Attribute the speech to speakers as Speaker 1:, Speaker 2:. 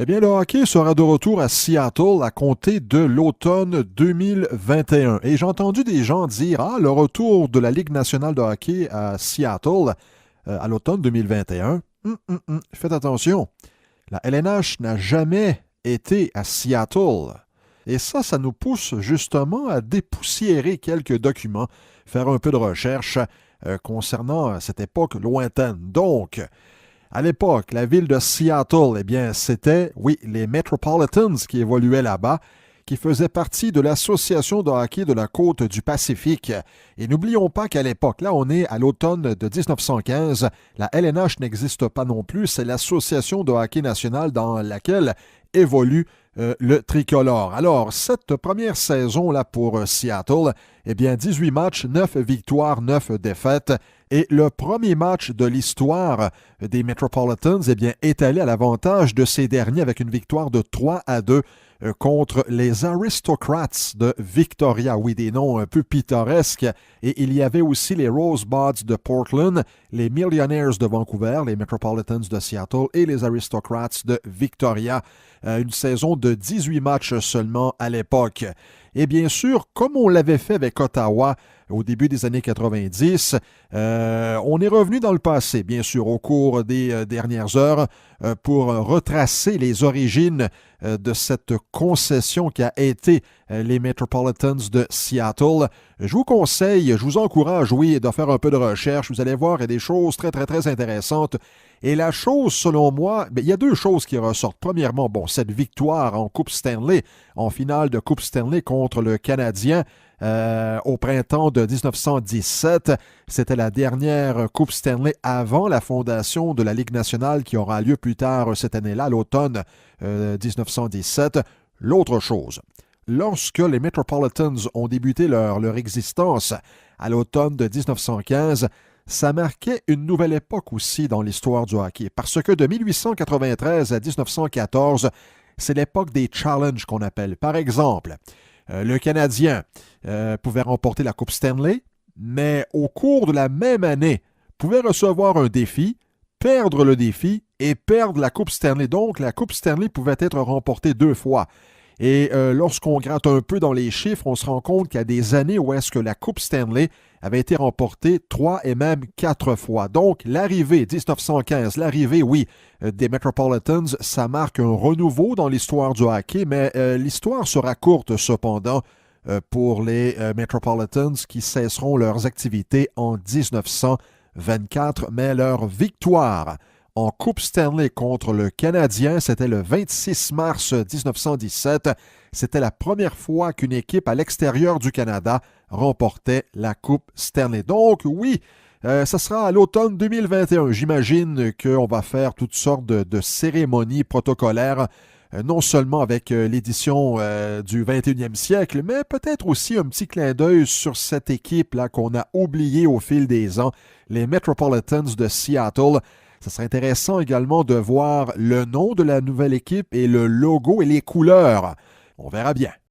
Speaker 1: Eh bien, le hockey sera de retour à Seattle à compter de l'automne 2021. Et j'ai entendu des gens dire, ah, le retour de la Ligue nationale de hockey à Seattle à l'automne 2021. Faites attention, la LNH n'a jamais été à Seattle. Et ça nous pousse justement à dépoussiérer quelques documents, faire un peu de recherche concernant cette époque lointaine. Donc, à l'époque, la ville de Seattle, eh bien, c'était, oui, les Metropolitans qui évoluaient là-bas, qui faisaient partie de l'Association de hockey de la côte du Pacifique. Et n'oublions pas qu'à l'époque, là, on est à l'automne de 1915, la LNH n'existe pas non plus, c'est l'Association de hockey nationale dans laquelle évolue le tricolore. Alors, cette première saison-là pour Seattle, eh bien, 18 matchs, 9 victoires, 9 défaites. Et le premier match de l'histoire des Metropolitans eh bien, est allé à l'avantage de ces derniers avec une victoire de 3-2 contre les Aristocrats de Victoria. Oui, des noms un peu pittoresques. Et il y avait aussi les Rosebuds de Portland, les Millionaires de Vancouver, les Metropolitans de Seattle et les Aristocrats de Victoria. Une saison de 18 matchs seulement à l'époque. Et bien sûr, comme on l'avait fait avec Ottawa au début des années 90, on est revenu dans le passé, bien sûr, au cours des dernières heures pour retracer les origines de cette concession qui a été les Metropolitans de Seattle. Je vous conseille, je vous encourage, oui, de faire un peu de recherche. Vous allez voir, il y a des choses très, très, très intéressantes. Et la chose, selon moi, il y a deux choses qui ressortent. Premièrement, bon, cette victoire en Coupe Stanley, en finale de Coupe Stanley contre le Canadien au printemps de 1917. C'était la dernière Coupe Stanley avant la fondation de la Ligue nationale qui aura lieu plus tard cette année-là, à l'automne 1917. L'autre chose, lorsque les Metropolitans ont débuté leur existence à l'automne de 1915, ça marquait une nouvelle époque aussi dans l'histoire du hockey. Parce que de 1893 à 1914, c'est l'époque des challenges qu'on appelle. Par exemple, le Canadien pouvait remporter la Coupe Stanley, mais au cours de la même année, pouvait recevoir un défi, perdre le défi et perdre la Coupe Stanley. Donc, la Coupe Stanley pouvait être remportée deux fois. Et lorsqu'on gratte un peu dans les chiffres, on se rend compte qu'il y a des années où est-ce que la Coupe Stanley avait été remportée 3 et même 4 fois. Donc, l'arrivée 1915, l'arrivée, oui, des Metropolitans, ça marque un renouveau dans l'histoire du hockey, mais l'histoire sera courte cependant pour les Metropolitans qui cesseront leurs activités en 1924, mais leur victoire en Coupe Stanley contre le Canadien, c'était le 26 mars 1917. C'était la première fois qu'une équipe à l'extérieur du Canada remportait la Coupe Stanley. Donc oui, ça sera à l'automne 2021. J'imagine qu'on va faire toutes sortes de cérémonies protocolaires, non seulement avec l'édition du 21e siècle, mais peut-être aussi un petit clin d'œil sur cette équipe-là qu'on a oubliée au fil des ans, les Metropolitans de Seattle. Ça serait intéressant également de voir le nom de la nouvelle équipe et le logo et les couleurs. On verra bien.